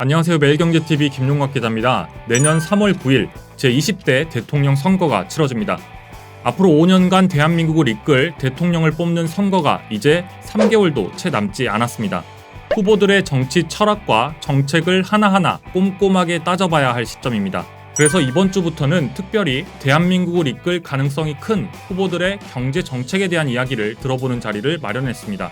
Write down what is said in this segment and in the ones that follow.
안녕하세요. 매일경제TV 김용학 기자입니다. 내년 3월 9일 제20대 대통령 선거가 치러집니다. 앞으로 5년간 대한민국을 이끌 대통령을 뽑는 선거가 이제 3개월도 채 남지 않았습니다. 후보들의 정치 철학과 정책을 하나하나 꼼꼼하게 따져봐야 할 시점입니다. 그래서 이번 주부터는 특별히 대한민국을 이끌 가능성이 큰 후보들의 경제 정책에 대한 이야기를 들어보는 자리를 마련했습니다.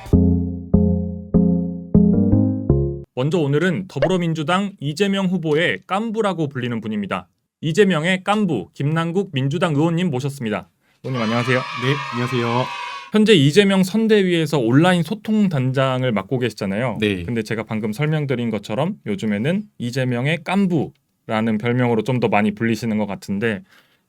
먼저 오늘은 더불어민주당 이재명 후보의 깐부라고 불리는 분입니다. 이재명의 깐부 김남국 민주당 의원님 모셨습니다. 의원님 안녕하세요. 네, 안녕하세요. 현재 이재명 선대위에서 온라인 소통 단장을 맡고 계시잖아요. 네. 근데 제가 방금 설명드린 것처럼 요즘에는 이재명의 깐부라는 별명으로 좀 더 많이 불리시는 것 같은데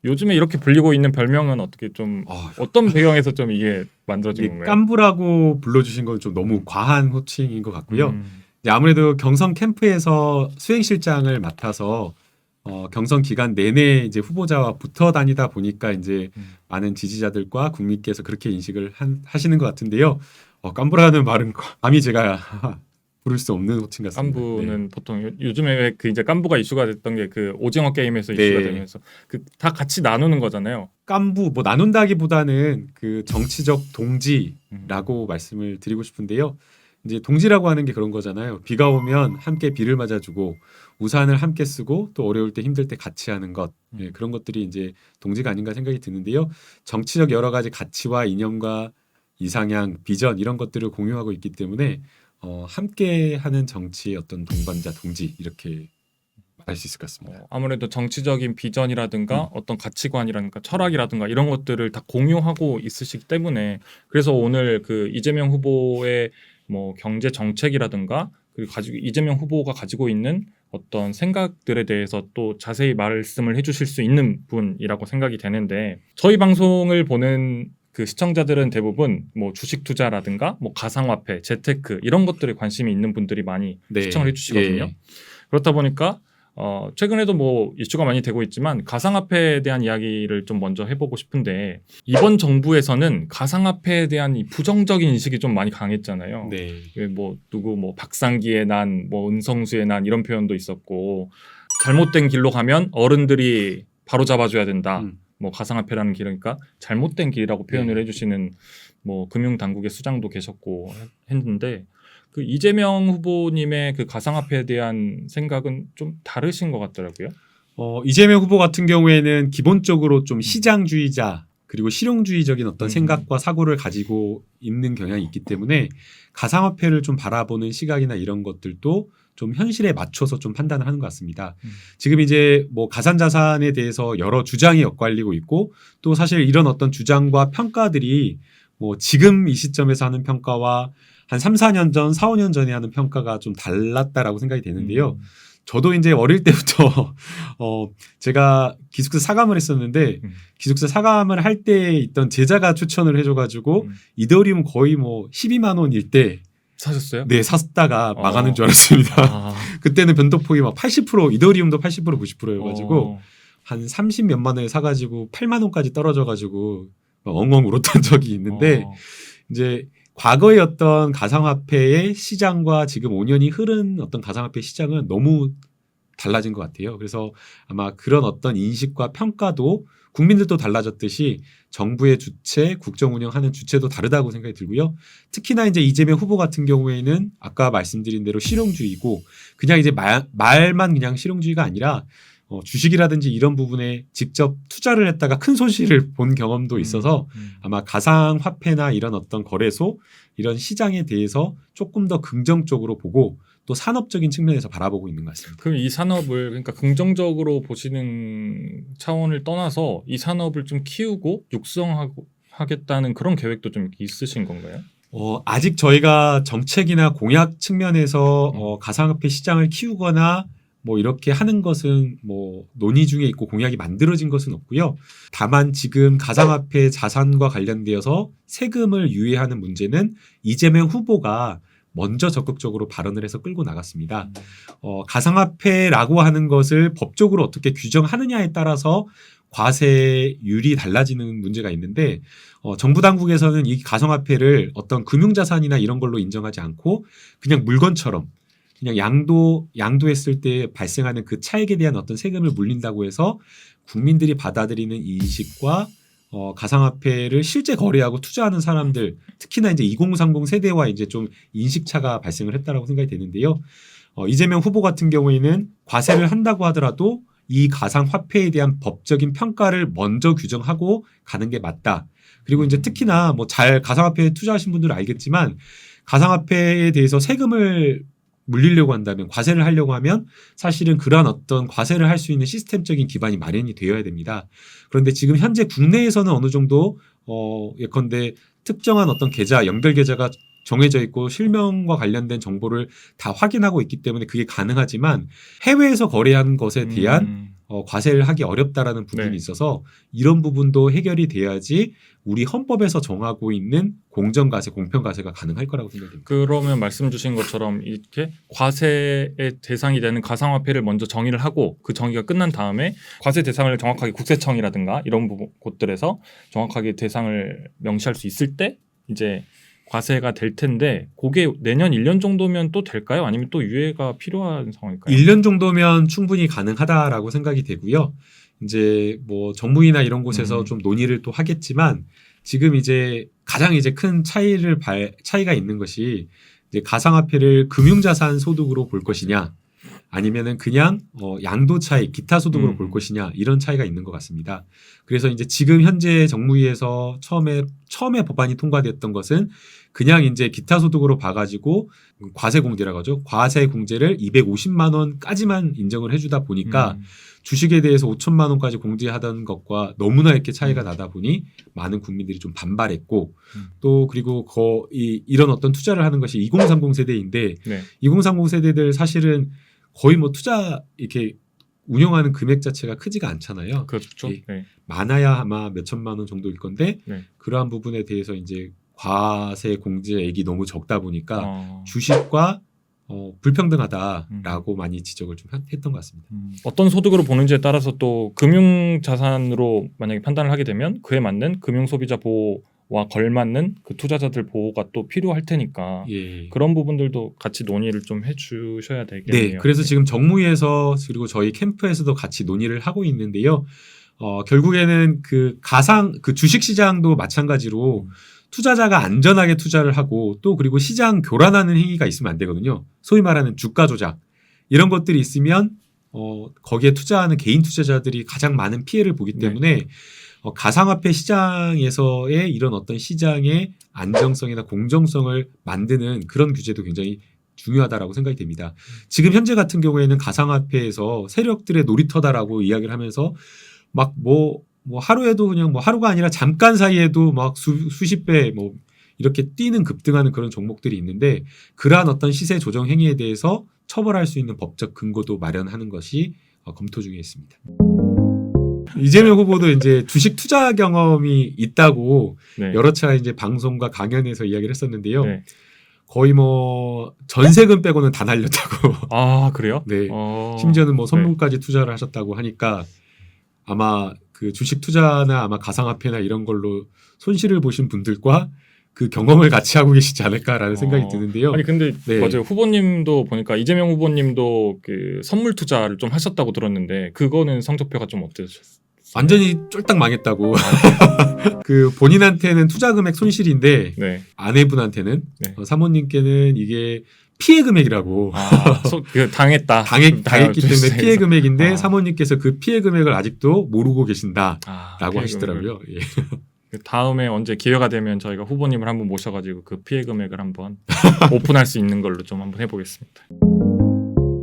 요즘에 이렇게 불리고 있는 별명은 어떻게 좀 어떤 배경에서 좀 이게 만들어진 건가요? 깐부라고 불러주신 건 좀 너무 과한 호칭인 것 같고요. 아무래도 경선 캠프에서 수행실장을 맡아서 경선 기간 내내 이제 후보자와 붙어 다니다 보니까 이제 많은 지지자들과 국민께서 그렇게 인식을 하시는 것 같은데요. 깐부라는 말은 감히 제가 부를 수 없는 호칭 같습니다. 깐부는 네. 보통 요즘에 왜 그 이제 깐부가 이슈가 됐던 게 그 오징어 게임에서 이슈가 되면서 그 다 같이 나누는 거잖아요. 깐부 뭐 나눈다기보다는 그 정치적 동지라고 말씀을 드리고 싶은데요. 이제 동지라고 하는 게 그런 거잖아요. 비가 오면 함께 비를 맞아주고 우산을 함께 쓰고 또 어려울 때 힘들 때 같이 하는 것 그런 것들이 이제 동지가 아닌가 생각이 드는데요. 정치적 여러 가지 가치와 이념과 이상향, 비전 이런 것들을 공유하고 있기 때문에 함께하는 정치의 어떤 동반자, 동지 이렇게 말할 수 있을 것 같습니다. 아무래도 정치적인 비전이라든가 어떤 가치관이라든가 철학이라든가 이런 것들을 다 공유하고 있으시기 때문에 그래서 오늘 그 이재명 후보의 뭐 경제 정책이라든가 그리고 이재명 후보가 가지고 있는 어떤 생각들에 대해서 또 자세히 말씀을 해주실 수 있는 분이라고 생각이 되는데 저희 방송을 보는 그 시청자들은 대부분 뭐 주식 투자라든가 뭐 가상화폐, 재테크 이런 것들에 관심이 있는 분들이 많이 시청을 해주시거든요. 예. 그렇다 보니까 최근에도 뭐 이슈가 많이 되고 있지만 가상화폐에 대한 이야기를 좀 먼저 해보고 싶은데 이번 정부에서는 가상화폐에 대한 이 부정적인 인식이 좀 많이 강했잖아요. 네. 뭐 누구 뭐 박상기의 난, 뭐 은성수의 난 이런 표현도 있었고 잘못된 길로 가면 어른들이 바로 잡아줘야 된다. 뭐 가상화폐라는 길이니까 잘못된 길이라고 표현을 해주시는 뭐 금융당국의 수장도 계셨고 했는데. 그 이재명 후보님의 그 가상화폐에 대한 생각은 좀 다르신 것 같더라고요. 이재명 후보 같은 경우에는 기본적으로 좀 시장주의자 그리고 실용주의적인 어떤 생각과 사고를 가지고 있는 경향이 있기 때문에 가상화폐를 좀 바라보는 시각이나 이런 것들도 좀 현실에 맞춰서 좀 판단을 하는 것 같습니다. 지금 이제 뭐 가상자산에 대해서 여러 주장이 엇갈리고 있고 또 사실 이런 어떤 주장과 평가들이 뭐 지금 이 시점에서 하는 평가와 한 3, 4년 전, 4, 5년 전에 하는 평가가 좀 달랐다라고 생각이 되는데요. 저도 이제 어릴 때부터 제가 기숙사 사감을 했었는데 기숙사 사감을 할 때 있던 제자가 추천을 해줘가지고 이더리움 거의 뭐 12만 원일 때 사셨어요? 네, 샀다가 망하는 줄 알았습니다. 그때는 변동폭이 막 80% 이더리움도 80% 90%여가지고 한 30 몇만 원에 사가지고 8만 원까지 떨어져가지고 엉엉 울었던 적이 있는데 이제 과거의 어떤 가상화폐의 시장과 지금 5년이 흐른 어떤 가상화폐 시장은 너무 달라진 것 같아요. 그래서 아마 그런 어떤 인식과 평가도 국민들도 달라졌듯이 정부의 주체, 국정 운영하는 주체도 다르다고 생각이 들고요. 특히나 이제 이재명 후보 같은 경우에는 아까 말씀드린 대로 실용주의고 그냥 이제 말만 그냥 실용주의가 아니라 주식이라든지 이런 부분에 직접 투자를 했다가 큰 손실을 본 경험도 있어서 아마 가상화폐나 이런 어떤 거래소 이런 시장에 대해서 조금 더 긍정적으로 보고 또 산업적인 측면에서 바라보고 있는 것 같습니다. 그럼 이 산업을 그러니까 긍정적으로 보시는 차원을 떠나서 이 산업을 좀 키우고 육성하겠다는 그런 계획도 좀 있으신 건가요? 아직 저희가 정책이나 공약 측면에서 가상화폐 시장을 키우거나 뭐 이렇게 하는 것은 뭐 논의 중에 있고 공약이 만들어진 것은 없고요. 다만 지금 가상화폐 자산과 관련되어서 세금을 유예하는 문제는 이재명 후보가 먼저 적극적으로 발언을 해서 끌고 나갔습니다. 가상화폐라고 하는 것을 법적으로 어떻게 규정하느냐에 따라서 과세율이 달라지는 문제가 있는데 정부 당국에서는 이 가상화폐를 어떤 금융자산이나 이런 걸로 인정하지 않고 그냥 물건처럼 그냥 양도했을 때 발생하는 그 차익에 대한 어떤 세금을 물린다고 해서 국민들이 받아들이는 이 인식과 가상화폐를 실제 거래하고 투자하는 사람들, 특히나 이제 2030 세대와 이제 좀 인식차가 발생을 했다라고 생각이 되는데요. 이재명 후보 같은 경우에는 과세를 한다고 하더라도 이 가상화폐에 대한 법적인 평가를 먼저 규정하고 가는 게 맞다. 그리고 이제 특히나 뭐 잘 가상화폐에 투자하신 분들은 알겠지만 가상화폐에 대해서 세금을 물리려고 한다면 과세를 하려고 하면 사실은 그러한 어떤 과세를 할 수 있는 시스템적인 기반이 마련이 되어야 됩니다. 그런데 지금 현재 국내에서는 어느 정도 예컨대 특정한 어떤 계좌, 연결 계좌가 정해져 있고 실명과 관련된 정보를 다 확인하고 있기 때문에 그게 가능하지만 해외에서 거래한 것에 대한 과세를 하기 어렵다라는 부분이 네. 있어서 이런 부분도 해결이 돼야지 우리 헌법에서 정하고 있는 공정과세, 공평과세가 가능할 거라고 생각됩니다. 그러면 말씀 주신 것처럼 이렇게 과세의 대상이 되는 가상화폐를 먼저 정의를 하고 그 정의가 끝난 다음에 과세 대상을 정확하게 국세청이라든가 이런 곳들에서 정확하게 대상을 명시할 수 있을 때 이제 과세가 될 텐데 그게 내년 1년 정도면 또 될까요? 아니면 또 유예가 필요한 상황일까요? 1년 정도면 충분히 가능하다라고 생각이 되고요. 이제 뭐 정무위나 이런 곳에서 좀 논의를 또 하겠지만 지금 이제 가장 이제 큰 차이가 있는 것이 이제 가상화폐를 금융자산 소득으로 볼 것이냐 아니면은 그냥 양도 차익, 기타 소득으로 볼 것이냐 이런 차이가 있는 것 같습니다. 그래서 이제 지금 현재 정무위에서 처음에 법안이 통과됐던 것은 그냥 이제 기타 소득으로 봐가지고 과세 공제라고 하죠. 과세 공제를 250만 원까지만 인정을 해주다 보니까 주식에 대해서 5천만 원까지 공제하던 것과 너무나 이렇게 차이가 나다 보니 많은 국민들이 좀 반발했고 또 그리고 이런 어떤 투자를 하는 것이 2030 세대인데 네. 2030 세대들 사실은 거의 뭐 투자 이렇게 운영하는 금액 자체가 크지가 않잖아요. 그렇죠. 네. 많아야 아마 몇 천만 원 정도일 건데 네. 그러한 부분에 대해서 이제 과세 공제액이 너무 적다 보니까 주식과 불평등하다라고 많이 지적을 좀 했던 것 같습니다. 어떤 소득으로 보는지에 따라서 또 금융 자산으로 만약에 판단을 하게 되면 그에 맞는 금융 소비자 보호와 걸맞는 그 투자자들 보호가 또 필요할 테니까 예. 그런 부분들도 같이 논의를 좀 해주셔야 되겠네요. 네, 그래서 지금 정무위에서 그리고 저희 캠프에서도 같이 논의를 하고 있는데요. 결국에는 그 주식 시장도 마찬가지로 투자자가 안전하게 투자를 하고 또 그리고 시장 교란하는 행위가 있으면 안 되거든요. 소위 말하는 주가 조작 이런 것들이 있으면 거기에 투자하는 개인 투자자들이 가장 많은 피해를 보기 때문에 가상화폐 시장에서의 이런 어떤 시장의 안정성이나 공정성을 만드는 그런 규제도 굉장히 중요하다라고 생각이 됩니다. 지금 현재 같은 경우에는 가상화폐에서 세력들의 놀이터다라고 이야기를 하면서 막 뭐 하루에도 그냥 뭐 하루가 아니라 잠깐 사이에도 막 수십 배 뭐 이렇게 뛰는 급등하는 그런 종목들이 있는데 그러한 어떤 시세 조정 행위에 대해서 처벌할 수 있는 법적 근거도 마련하는 것이 검토 중에 있습니다. 이재명 후보도 이제 주식 투자 경험이 있다고 네. 여러 차례 이제 방송과 강연에서 이야기를 했었는데요. 네. 거의 뭐 전세금 빼고는 다 날렸다고. 아 그래요? 네. 심지어는 뭐 선물까지 투자를 하셨다고 하니까 아마 그 주식 투자나 아마 가상화폐나 이런 걸로 손실을 보신 분들과 그 경험을 같이 하고 계시지 않을까라는 생각이 드는데요. 아니 근데 네. 맞아요. 후보님도 보니까 이재명 후보님도 그 선물 투자를 좀 하셨다고 들었는데 그거는 성적표가 좀 어떠셨어요? 완전히 쫄딱 망했다고. 그 본인한테는 투자 금액 손실인데 네. 아내분한테는 네. 사모님께는 이게 피해 금액이라고. 당했다. 당했기 때문에 피해 금액인데 아. 사모님께서 그 피해 금액을 아직도 모르고 계신다라고 피해 하시더라고요. 예. 다음에 언제 기회가 되면 저희가 후보님을 한번 모셔가지고 그 피해 금액을 한번 오픈할 수 있는 걸로 좀 한번 해보겠습니다.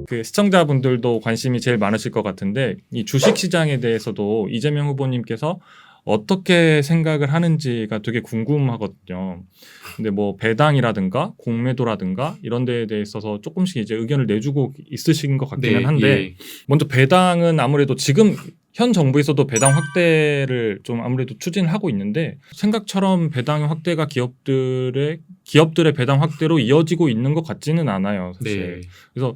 그 시청자분들도 관심이 제일 많으실 것 같은데 이 주식 시장에 대해서도 이재명 후보님께서 어떻게 생각을 하는지가 되게 궁금하거든요. 근데 뭐 배당이라든가 공매도라든가 이런 데에 대해서 조금씩 이제 의견을 내주고 있으신 것 같기는 한데 예. 먼저 배당은 아무래도 지금 현 정부에서도 배당 확대를 좀 아무래도 추진을 하고 있는데 생각처럼 배당의 확대가 기업들의 배당 확대로 이어지고 있는 것 같지는 않아요. 사실. 네. 그래서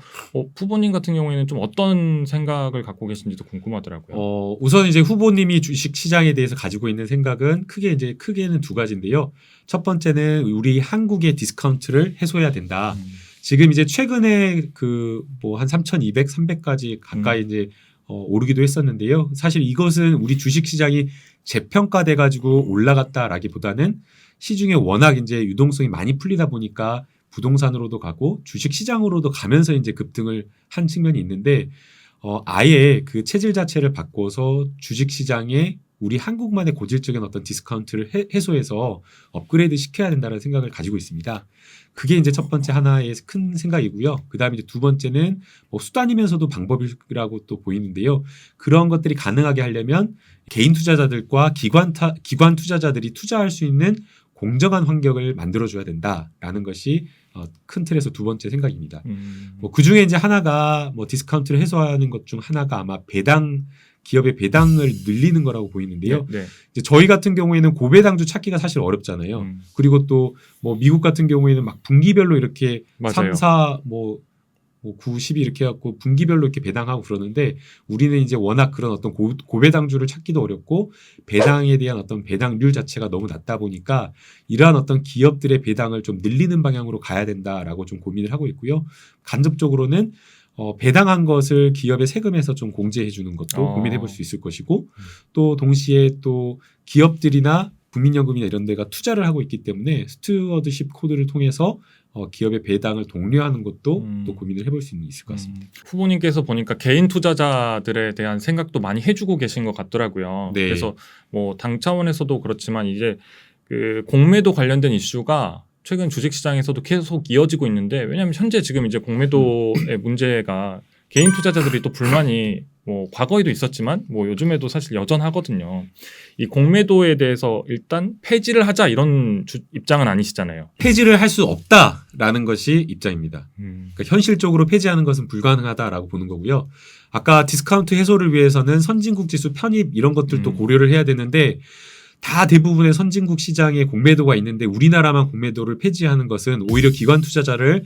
후보님 같은 경우에는 좀 어떤 생각을 갖고 계신지도 궁금하더라고요. 우선 이제 후보님이 주식 시장에 대해서 가지고 있는 생각은 크게는 두 가지인데요. 첫 번째는 우리 한국의 디스카운트를 해소해야 된다. 지금 이제 최근에 그 뭐 한 3,200, 300까지 가까이 이제 오르기도 했었는데요. 사실 이것은 우리 주식 시장이 재평가돼 가지고 올라갔다라기보다는 시중에 워낙 이제 유동성이 많이 풀리다 보니까 부동산으로도 가고 주식 시장으로도 가면서 이제 급등을 한 측면이 있는데 아예 그 체질 자체를 바꿔서 주식 시장에 우리 한국만의 고질적인 어떤 디스카운트를 해소해서 업그레이드 시켜야 된다는 생각을 가지고 있습니다. 그게 이제 첫 번째 하나의 큰 생각이고요. 그 다음에 이제 두 번째는 뭐 수단이면서도 방법이라고 또 보이는데요. 그런 것들이 가능하게 하려면 개인 투자자들과 기관 투자자들이 투자할 수 있는 공정한 환경을 만들어줘야 된다라는 것이 큰 틀에서 두 번째 생각입니다. 뭐 그 중에 이제 하나가 뭐 디스카운트를 해소하는 것 중 하나가 아마 기업의 배당을 늘리는 거라고 보이는데요. 네. 이제 저희 같은 경우에는 고배당주 찾기가 사실 어렵잖아요. 그리고 또 뭐 미국 같은 경우에는 막 분기별로 이렇게 맞아요. 3, 4, 뭐 9, 12 이렇게 해갖고 분기별로 이렇게 배당하고 그러는데 우리는 이제 워낙 그런 어떤 고배당주를 찾기도 어렵고 배당에 대한 어떤 배당률 자체가 너무 낮다 보니까 이러한 어떤 기업들의 배당을 좀 늘리는 방향으로 가야 된다라고 좀 고민을 하고 있고요. 간접적으로는 배당한 것을 기업의 세금에서 좀 공제해 주는 것도 고민해 볼 수 있을 것이고 또 동시에 또 기업들이나 국민연금이나 이런 데가 투자를 하고 있기 때문에 스튜어드십 코드를 통해서 기업의 배당을 독려하는 것도 또 고민을 해볼 수 있을 것 같습니다. 후보님께서 보니까 개인 투자자들에 대한 생각도 많이 해주고 계신 것 같더라고요. 네. 그래서 뭐 당 차원에서도 그렇지만 이제 그 공매도 관련된 이슈가 최근 주식시장에서도 계속 이어지고 있는데 왜냐하면 현재 지금 이제 공매도의 문제가 개인 투자자들이 또 불만이 뭐 과거에도 있었지만 뭐 요즘에도 사실 여전하거든요. 이 공매도에 대해서 일단 폐지를 하자 이런 입장은 아니시잖아요. 폐지를 할 수 없다라는 것이 입장입니다. 그러니까 현실적으로 폐지하는 것은 불가능하다라고 보는 거고요. 아까 디스카운트 해소를 위해서는 선진국 지수 편입 이런 것들도 고려를 해야 되는데 다 대부분의 선진국 시장에 공매도가 있는데 우리나라만 공매도를 폐지하는 것은 오히려 기관 투자자를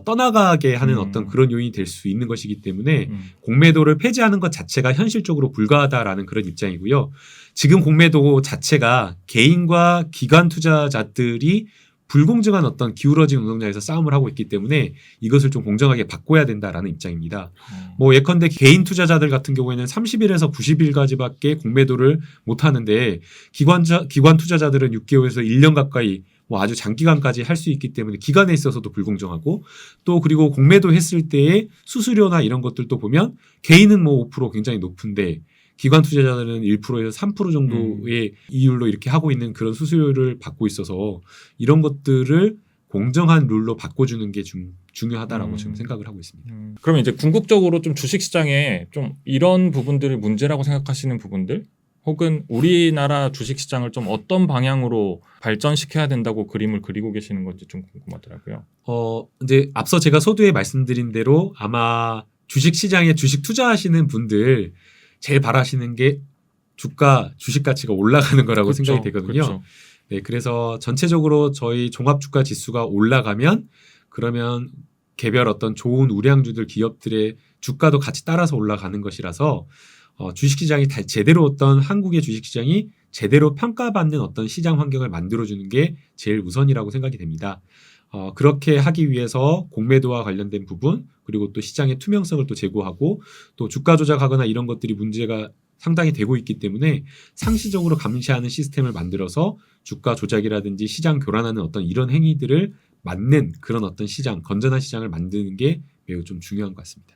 떠나가게 하는 어떤 그런 요인이 될 수 있는 것이기 때문에 공매도를 폐지하는 것 자체가 현실적으로 불가하다라는 그런 입장이고요. 지금 공매도 자체가 개인과 기관 투자자들이 불공정한 어떤 기울어진 운동장에서 싸움을 하고 있기 때문에 이것을 좀 공정하게 바꿔야 된다라는 입장입니다. 뭐 예컨대 개인 투자자들 같은 경우에는 30일에서 90일까지밖에 공매도를 못 하는데 기관 투자자들은 6개월에서 1년 가까이 뭐 아주 장기간까지 할 수 있기 때문에 기간에 있어서도 불공정하고 또 그리고 공매도 했을 때의 수수료나 이런 것들도 보면 개인은 뭐 5% 굉장히 높은데 기관 투자자들은 1%에서 3% 정도의 이율로 이렇게 하고 있는 그런 수수료를 받고 있어서 이런 것들을 공정한 룰로 바꿔주는 게 좀 중요하다라고 지금 생각을 하고 있습니다. 그러면 이제 궁극적으로 좀 주식시장에 좀 이런 부분들을 문제라고 생각하시는 부분들 혹은 우리나라 주식시장을 좀 어떤 방향으로 발전시켜야 된다고 그림을 그리고 계시는 건지 좀 궁금하더라고요. 이제 앞서 제가 서두에 말씀드린 대로 아마 주식시장에 주식 투자하시는 분들 제일 바라시는 게 주식 가치가 올라가는 거라고 그렇죠. 생각이 되거든요. 그렇죠. 네, 그래서 전체적으로 저희 종합주가 지수가 올라가면 그러면 개별 어떤 좋은 우량주들 기업들의 주가도 같이 따라서 올라가는 것이라서 주식시장이 제대로 어떤 한국의 주식시장이 제대로 평가받는 어떤 시장 환경을 만들어주는 게 제일 우선이라고 생각이 됩니다. 그렇게 하기 위해서 공매도와 관련된 부분 그리고 또 시장의 투명성을 또 제고하고 또 주가 조작하거나 이런 것들이 문제가 상당히 되고 있기 때문에 상시적으로 감시하는 시스템을 만들어서 주가 조작이라든지 시장 교란하는 어떤 이런 행위들을 막는 그런 어떤 시장, 건전한 시장을 만드는 게 매우 좀 중요한 것 같습니다.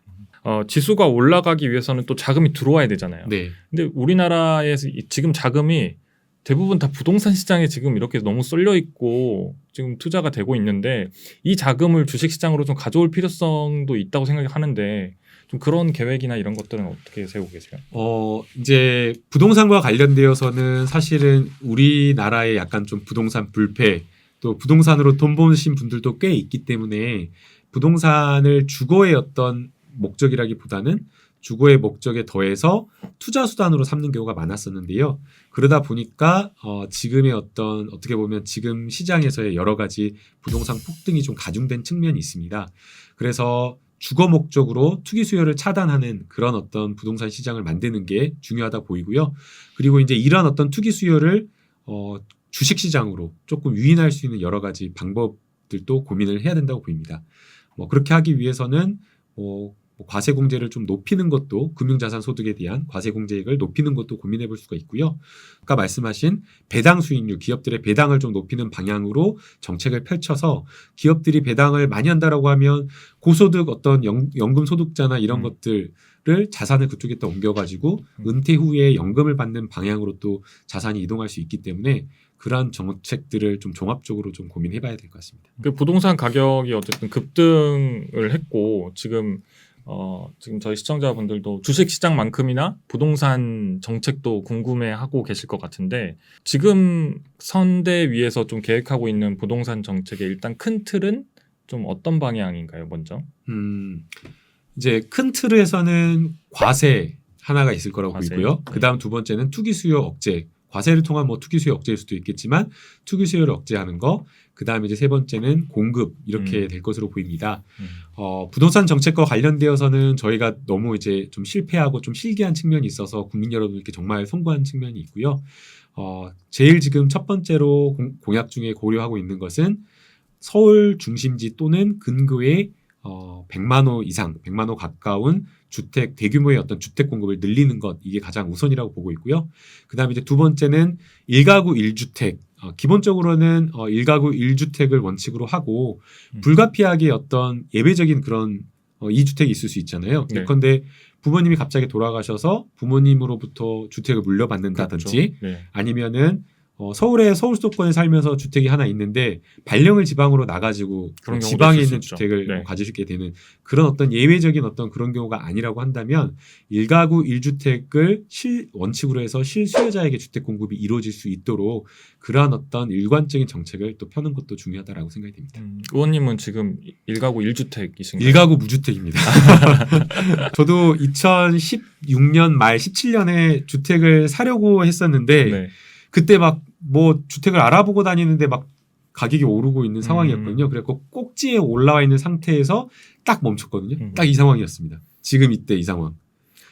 지수가 올라가기 위해서는 또 자금이 들어와야 되잖아요. 네. 근데 우리나라에서 지금 자금이 대부분 다 부동산 시장에 지금 이렇게 너무 쏠려 있고 지금 투자가 되고 있는데 이 자금을 주식 시장으로 좀 가져올 필요성도 있다고 생각하는데 좀 그런 계획이나 이런 것들은 어떻게 세우고 계세요? 이제 부동산과 관련되어서는 사실은 우리나라에 약간 좀 부동산 불패 또 부동산으로 돈 버신 분들도 꽤 있기 때문에 부동산을 주거의 어떤 목적이라기보다는 주거의 목적에 더해서 투자 수단으로 삼는 경우가 많았었는데요. 그러다 보니까 지금의 어떤 어떻게 보면 지금 시장에서의 여러 가지 부동산 폭등이 좀 가중된 측면이 있습니다. 그래서 주거 목적으로 투기 수요를 차단하는 그런 어떤 부동산 시장을 만드는 게 중요하다 보이고요. 그리고 이제 이런 어떤 투기 수요를 주식 시장으로 조금 유인할 수 있는 여러 가지 방법들도 고민을 해야 된다고 보입니다. 뭐 그렇게 하기 위해서는 뭐 과세공제를 좀 높이는 것도 금융자산 소득에 대한 과세공제액을 높이는 것도 고민해 볼 수가 있고요. 아까 말씀하신 배당 수익률, 기업들의 배당을 좀 높이는 방향으로 정책을 펼쳐서 기업들이 배당을 많이 한다라고 하면 고소득 어떤 연금 소득자나 이런 것들을 자산을 그쪽에 또 옮겨가지고 은퇴 후에 연금을 받는 방향으로 또 자산이 이동할 수 있기 때문에 그러한 정책들을 좀 종합적으로 좀 고민해봐야 될 것 같습니다. 그 부동산 가격이 어쨌든 급등을 했고 지금 저희 시청자분들도 주식 시장만큼이나 부동산 정책도 궁금해하고 계실 것 같은데 지금 선대위에서 좀 계획하고 있는 부동산 정책의 일단 큰 틀은 좀 어떤 방향인가요, 먼저? 이제 큰 틀에서는 과세 하나가 있을 거라고 과세. 보이고요. 그다음 두 번째는 투기 수요 억제. 과세를 통한 뭐 투기 수요 억제일 수도 있겠지만 투기 수요를 억제하는 거. 그다음에 이제 세 번째는 공급 이렇게 될 것으로 보입니다. 부동산 정책과 관련되어서는 저희가 너무 이제 좀 실패하고 좀 실기한 측면이 있어서 국민 여러분께 정말 송구한 측면이 있고요. 제일 지금 첫 번째로 공약 중에 고려하고 있는 것은 서울 중심지 또는 근교에 100만 호 이상, 100만 호 가까운 주택, 대규모의 어떤 주택 공급을 늘리는 것, 이게 가장 우선이라고 보고 있고요. 그 다음에 이제 두 번째는 1가구 1주택. 기본적으로는 1가구 1주택을 원칙으로 하고 불가피하게 어떤 예외적인 그런 2주택이 있을 수 있잖아요. 네. 예컨대 부모님이 갑자기 돌아가셔서 부모님으로부터 주택을 물려받는다든지 그렇죠. 네. 아니면은 서울의 서울 수도권에 살면서 주택이 하나 있는데 발령을 지방으로 나가지고 그런 경우도 지방에 있을 수 있는 있죠. 주택을 네. 가지시게 되는 그런 어떤 예외적인 어떤 그런 경우가 아니라고 한다면 1가구 1주택을 원칙으로 해서 실수요자에게 주택 공급이 이루어질 수 있도록 그러한 어떤 일관적인 정책을 또 펴는 것도 중요하다라고 생각이 됩니다. 의원님은 지금 1가구 1주택이신가요? 1가구 무주택입니다. 저도 2016년 말 17년에 주택을 사려고 했었는데 네. 그때 막 뭐 주택을 알아보고 다니는데 막 가격이 오르고 있는 상황이었거든요. 그래서 꼭지에 올라와 있는 상태에서 딱 멈췄거든요. 딱 이 상황이었습니다. 지금 이때 이 상황.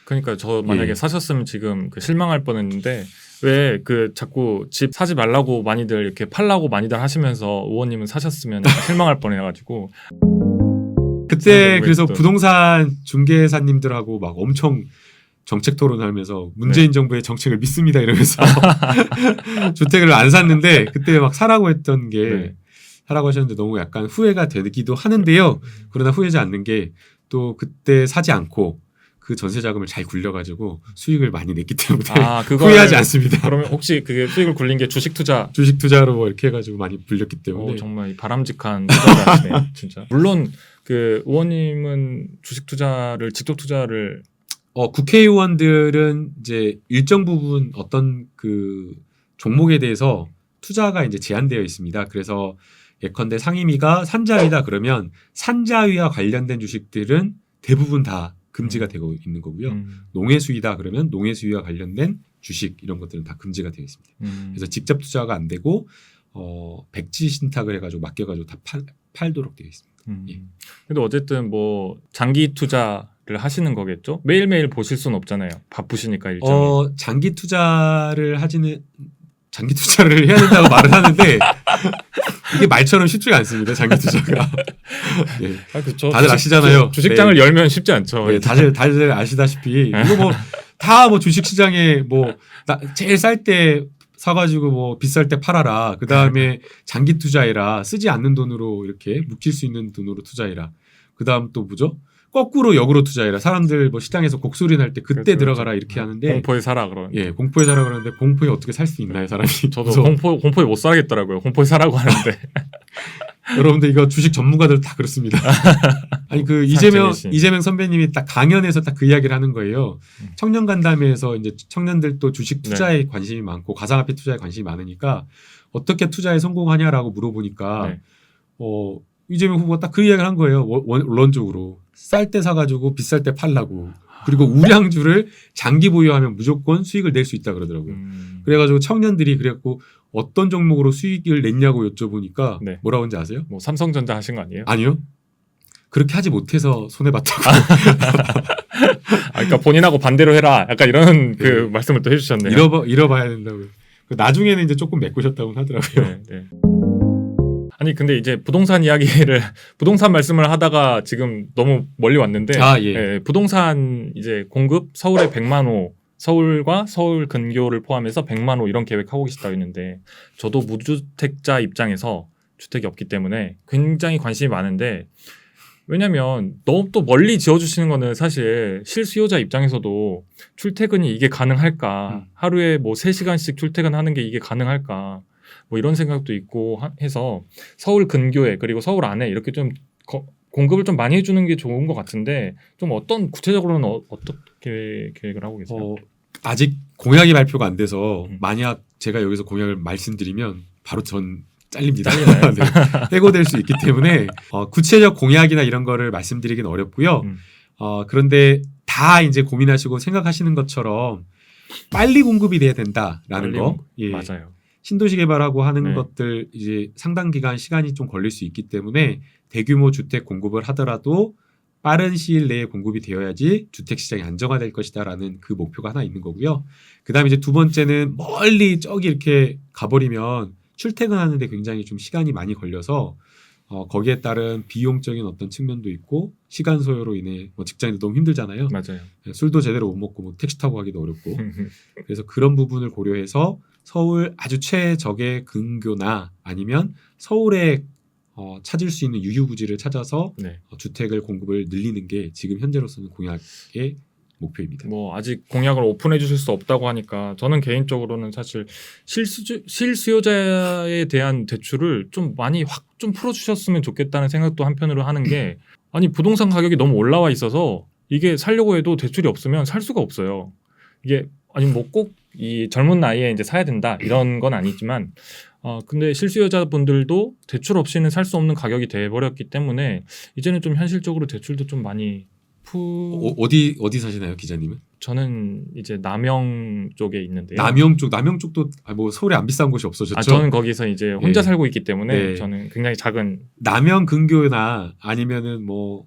그러니까 저 만약에 예. 사셨으면 지금 실망할 뻔했는데 왜 자꾸 집 사지 말라고 많이들 이렇게 팔라고 많이들 하시면서 의원님은 사셨으면 실망할 뻔해가지고 그때 그래서 또- 부동산 중개사님들하고 막 엄청 정책 토론하면서 문재인 정부의 정책을 믿습니다 이러면서 주택을 안 샀는데 그때 막 사라고 했던 게 네. 사라고 하셨는데 너무 약간 후회가 되기도 하는데요. 그러나 후회하지 않는 게 또 그때 사지 않고 그 전세 자금을 잘 굴려가지고 수익을 많이 냈기 때문에 그걸 후회하지 않습니다. 그러면 혹시 그게 수익을 굴린 게 주식 투자? 주식 투자로 뭐 이렇게 해가지고 많이 불렸기 때문에 정말 바람직한 투자자시네요, 진짜. 물론 그 의원님은 주식 투자를 직접 투자를 국회의원들은 이제 일정 부분 어떤 그 종목에 대해서 투자가 이제 제한되어 있습니다. 그래서 예컨대 상임위가 산자위다 그러면 산자위와 관련된 주식들은 대부분 다 금지가 되고 있는 거고요. 농해수위다 그러면 농해수위와 관련된 주식 이런 것들은 다 금지가 되어 있습니다. 그래서 직접 투자가 안 되고 백지 신탁을 해가지고 맡겨가지고 다 팔도록 되어 있습니다. 예. 근데 어쨌든 뭐 장기 투자를 하시는 거겠죠? 매일매일 보실 수는 없잖아요. 바쁘시니까 일정이. 장기 투자를 해야 된다고 말을 하는데 이게 말처럼 쉽지가 않습니다. 장기 투자가. 네. 그렇죠. 다들 아시잖아요. 주식장을 네. 열면 쉽지 않죠. 네, 다들 아시다시피 이거 뭐 다 뭐 주식 시장에 뭐 제일 쌀 때 사가지고 뭐 비쌀 때 팔아라. 그 다음에 장기 투자해라. 쓰지 않는 돈으로 이렇게 묵힐 수 있는 돈으로 투자해라. 그 다음 또 뭐죠? 거꾸로 역으로 투자해라. 사람들 뭐 시장에서 곡소리 날 때 그때 그렇죠, 들어가라 그렇죠. 이렇게 하는데 공포에 사라 그러는. 예, 공포에 사라 그러는데 공포에 어떻게 살 수 있나요, 사람이? 저도 그래서 공포에 못 살겠더라고요. 공포에 사라고 하는데. 여러분들 이거 주식 전문가들 다 그렇습니다. 아니 그 이재명 선배님이 딱 강연에서 딱 그 이야기를 하는 거예요. 청년 간담회에서 이제 청년들도 주식 투자에 관심이 많고 가상화폐 투자에 관심이 많으니까 어떻게 투자에 성공하냐라고 물어보니까 이재명 후보가 딱 그 이야기를 한 거예요. 원론적으로 쌀 때 사가지고 비쌀 때 팔라고. 그리고 우량주를 장기 보유하면 무조건 수익을 낼 수 있다 그러더라고요. 그래가지고 청년들이 그래갖고 어떤 종목으로 수익을 냈냐고 여쭤보니까 뭐라고 하는지 아세요? 뭐 삼성전자 하신 거 아니에요? 아니요. 그렇게 하지 못해서 손해봤다고. 그러니까 본인하고 반대로 해라. 약간 이런 그 말씀을 또 해주셨네요. 잃어봐야 된다고. 나중에는 이제 조금 메꾸셨다고 하더라고요. 네. 아니 근데 이제 부동산 이야기를 부동산 말씀을 하다가 지금 너무 멀리 왔는데 예, 부동산 이제 공급 서울에 100만 호 서울과 서울 근교를 포함해서 100만 호 이런 계획하고 계시다고 했는데 저도 무주택자 입장에서 주택이 없기 때문에 굉장히 관심이 많은데 왜냐면 너무 또 멀리 지어주시는 거는 사실 실수요자 입장에서도 출퇴근이 이게 가능할까 하루에 뭐 3시간씩 출퇴근하는 게 이게 가능할까 뭐 이런 생각도 있고 해서 서울 근교에 그리고 서울 안에 이렇게 좀 공급을 좀 많이 해주는 게 좋은 것 같은데 좀 어떤 구체적으로는 어떻게 계획을 하고 계세요? 아직 공약이 발표가 안 돼서 만약 제가 여기서 공약을 말씀드리면 바로 전 잘립니다. 네, 해고될 수 있기 때문에 구체적 공약이나 이런 거를 말씀드리긴 어렵고요. 그런데 다 이제 고민하시고 생각하시는 것처럼 빨리 공급이 돼야 된다라는 거. 예. 맞아요. 신도시 개발하고 하는 것들 이제 상당 기간 시간이 좀 걸릴 수 있기 때문에 대규모 주택 공급을 하더라도 빠른 시일 내에 공급이 되어야지 주택 시장이 안정화될 것이다라는 그 목표가 하나 있는 거고요. 그다음에 이제 두 번째는 멀리 저기 이렇게 가버리면 출퇴근하는데 굉장히 좀 시간이 많이 걸려서 거기에 따른 비용적인 어떤 측면도 있고 시간 소요로 인해 뭐 직장인들 너무 힘들잖아요. 맞아요. 술도 제대로 못 먹고 뭐 택시 타고 가기도 어렵고 그래서 그런 부분을 고려해서 서울 아주 최적의 근교나 아니면 서울에 찾을 수 있는 유휴부지를 찾아서 주택을 공급을 늘리는 게 지금 현재로서는 공약의 목표입니다. 뭐 아직 공약을 오픈해 주실 수 없다고 하니까 저는 개인적으로는 사실 실수요자에 대한 대출을 좀 많이 확 좀 풀어주셨으면 좋겠다는 생각도 한편으로 하는 게 아니 부동산 가격이 너무 올라와 있어서 이게 살려고 해도 대출이 없으면 살 수가 없어요. 이게 아니 뭐 꼭 이 젊은 나이에 이제 사야 된다 이런 건 아니지만 근데 실수요자분들도 대출 없이는 살 수 없는 가격이 돼버렸기 때문에 이제는 좀 현실적으로 대출도 좀 많이 어디 사시나요, 기자님은? 저는 이제 남영 쪽에 있는데요. 남영 쪽도 뭐 서울에 안 비싼 곳이 없어졌죠. 저는 거기서 이제 혼자 살고 있기 때문에 저는 굉장히 작은 남영 근교나 아니면은 뭐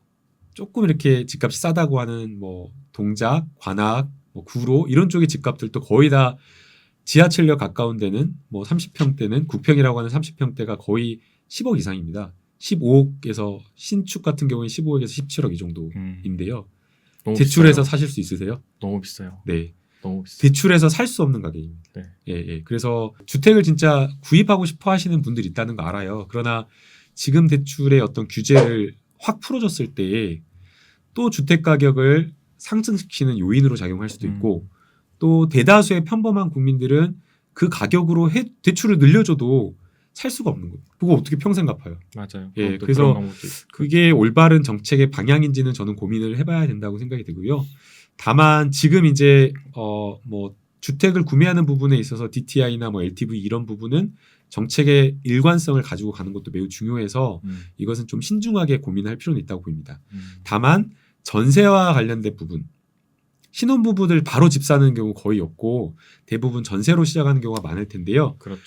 조금 이렇게 집값이 싸다고 하는 뭐 동작, 관악, 뭐 구로 이런 쪽의 집값들도 거의 다 지하철역 가까운 데는 뭐 30평대는 9평이라고 하는 30평대가 거의 10억 이상입니다. 15억에서 신축 같은 경우는 15억에서 17억 이 정도인데요. 대출해서 사실 수 있으세요? 너무 비싸요. 네. 너무 비싸요. 대출해서 살 수 없는 가격입니다. 네. 예. 그래서 주택을 진짜 구입하고 싶어 하시는 분들이 있다는 거 알아요. 그러나 지금 대출의 어떤 규제를 확 풀어줬을 때에 또 주택 가격을 상승시키는 요인으로 작용할 수도 있고 또 대다수의 평범한 국민들은 그 가격으로 대출을 늘려줘도 살 수가 없는 거예요. 그거 어떻게 평생 갚아요? 맞아요. 예, 그래서 그게 올바른 정책의 방향인지는 저는 고민을 해봐야 된다고 생각이 들고요. 다만 지금 이제 뭐 주택을 구매하는 부분에 있어서 DTI나 뭐 LTV 이런 부분은 정책의 일관성을 가지고 가는 것도 매우 중요해서 이것은 좀 신중하게 고민할 필요는 있다고 보입니다. 다만 전세와 관련된 부분 신혼부부들 바로 집 사는 경우 거의 없고 대부분 전세로 시작하는 경우가 많을 텐데요. 그렇죠.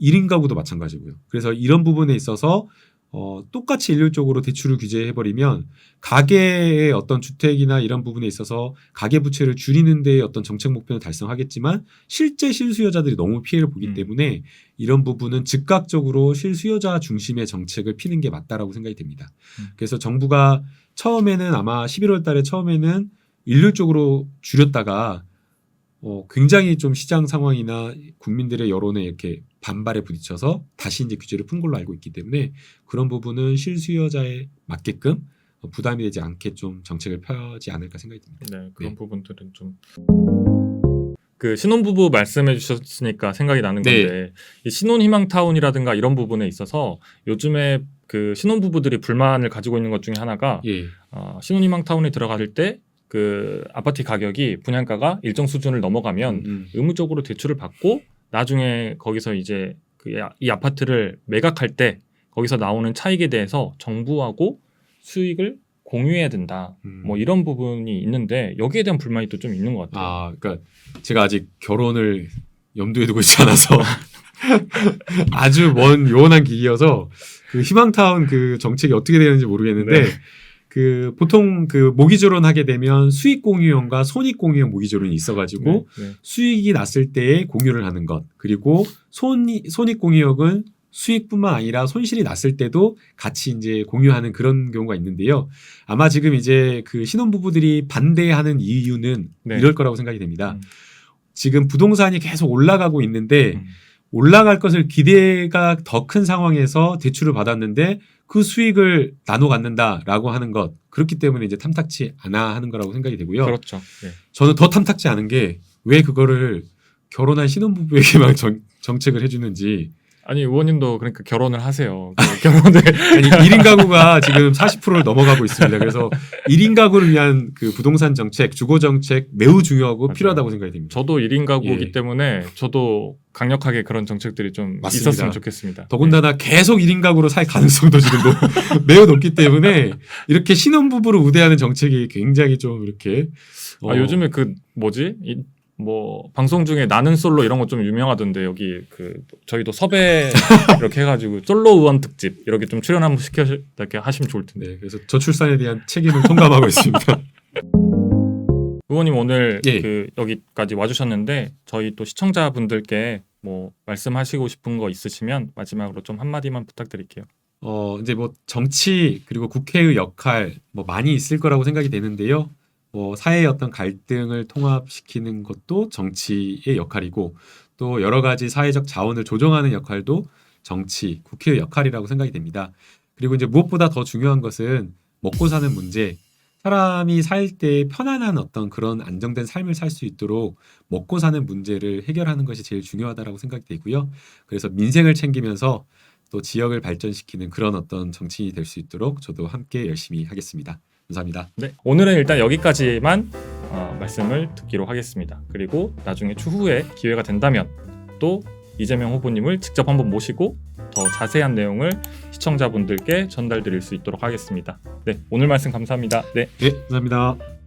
1인 가구도 마찬가지고요. 그래서 이런 부분에 있어서 똑같이 일률적으로 대출을 규제해버리면 가계의 어떤 주택이나 이런 부분에 있어서 가계부채를 줄이는 데의 어떤 정책 목표는 달성하겠지만 실제 실수요자들이 너무 피해를 보기 때문에 이런 부분은 즉각적으로 실수요자 중심의 정책을 피는 게 맞다라고 생각이 됩니다. 그래서 정부가 처음에는 아마 11월 달에 처음에는 일률적으로 줄였다가 굉장히 좀 시장 상황이나 국민들의 여론에 이렇게 반발에 부딪혀서 다시 이제 규제를 푼 걸로 알고 있기 때문에 그런 부분은 실수요자에 맞게끔 부담이 되지 않게 좀 정책을 펴지 않을까 생각이 듭니다. 네, 그런 부분들은 좀 그 신혼부부 말씀해 주셨으니까 생각이 나는 건데 이 신혼희망타운이라든가 이런 부분에 있어서 요즘에 그 신혼부부들이 불만을 가지고 있는 것 중에 하나가 신혼희망타운에 들어갈 때 그 아파트 가격이 분양가가 일정 수준을 넘어가면 의무적으로 대출을 받고 나중에 거기서 이제 이 아파트를 매각할 때 거기서 나오는 차익에 대해서 정부하고 수익을 공유해야 된다. 뭐 이런 부분이 있는데 여기에 대한 불만이 또 좀 있는 것 같아요. 그러니까 제가 아직 결혼을 염두에 두고 있지 않아서 아주 먼 요원한 기기여서 그 희망타운 그 정책이 어떻게 되는지 모르겠는데 그 보통 그 모기조론 하게 되면 수익 공유형과 손익 공유형 모기조론이 있어가지고 수익이 났을 때에 공유를 하는 것 그리고 손익 공유형은 수익뿐만 아니라 손실이 났을 때도 같이 이제 공유하는 그런 경우가 있는데요. 아마 지금 이제 그 신혼부부들이 반대하는 이유는 네. 이럴 거라고 생각이 됩니다. 음. 지금 부동산이 계속 올라가고 있는데 음. 올라갈 것을 기대가 더 큰 상황에서 대출을 받았는데 그 수익을 나눠 갖는다라고 하는 것, 그렇기 때문에 이제 탐탁치 않아 하는 거라고 생각이 되고요. 그렇죠. 네. 저는 더 탐탁지 않은 게 왜 그거를 결혼한 신혼부부에게만 정책을 해주는지. 아니 의원님도 그러니까 결혼을 하세요. 결혼을 아니 1인 가구가 지금 40%를 넘어가고 있습니다. 그래서 1인 가구를 위한 그 부동산 정책, 주거 정책 매우 중요하고 맞아요. 필요하다고 생각이 됩니다. 저도 1인 가구이기 예. 때문에 저도 강력하게 그런 정책들이 좀 맞습니다. 있었으면 좋겠습니다. 더군다나 계속 1인 가구로 살 가능성도 지금 매우 높기 때문에 이렇게 신혼부부를 우대하는 정책이 굉장히 좀 이렇게 요즘에 그 뭐지? 뭐 방송 중에 나는 솔로 이런 거 좀 유명하던데 여기 그 저희도 섭외 이렇게 해가지고 솔로 의원 특집 이렇게 좀 출연 한번 이렇게 하시면 좋을 텐데. 네, 그래서 저출산에 대한 책임을 통감하고 있습니다. 의원님 오늘 예. 그 여기까지 와주셨는데 저희 또 시청자분들께 뭐 말씀하시고 싶은 거 있으시면 마지막으로 좀 한마디만 부탁드릴게요. 이제 뭐 정치 그리고 국회의 역할 뭐 많이 있을 거라고 생각이 되는데요. 뭐 사회의 어떤 갈등을 통합시키는 것도 정치의 역할이고 또 여러 가지 사회적 자원을 조정하는 역할도 정치, 국회의 역할이라고 생각이 됩니다. 그리고 이제 무엇보다 더 중요한 것은 먹고 사는 문제. 사람이 살 때 편안한 어떤 그런 안정된 삶을 살 수 있도록 먹고 사는 문제를 해결하는 것이 제일 중요하다라고 생각이 되고요. 그래서 민생을 챙기면서 또 지역을 발전시키는 그런 어떤 정치인이 될 수 있도록 저도 함께 열심히 하겠습니다. 감사합니다. 네, 오늘은 일단 여기까지만 말씀을 듣기로 하겠습니다. 그리고 나중에 추후에 기회가 된다면 또 이재명 후보님을 직접 한번 모시고 더 자세한 내용을 시청자분들께 전달드릴 수 있도록 하겠습니다. 네, 오늘 말씀 감사합니다. 네. 네, 감사합니다.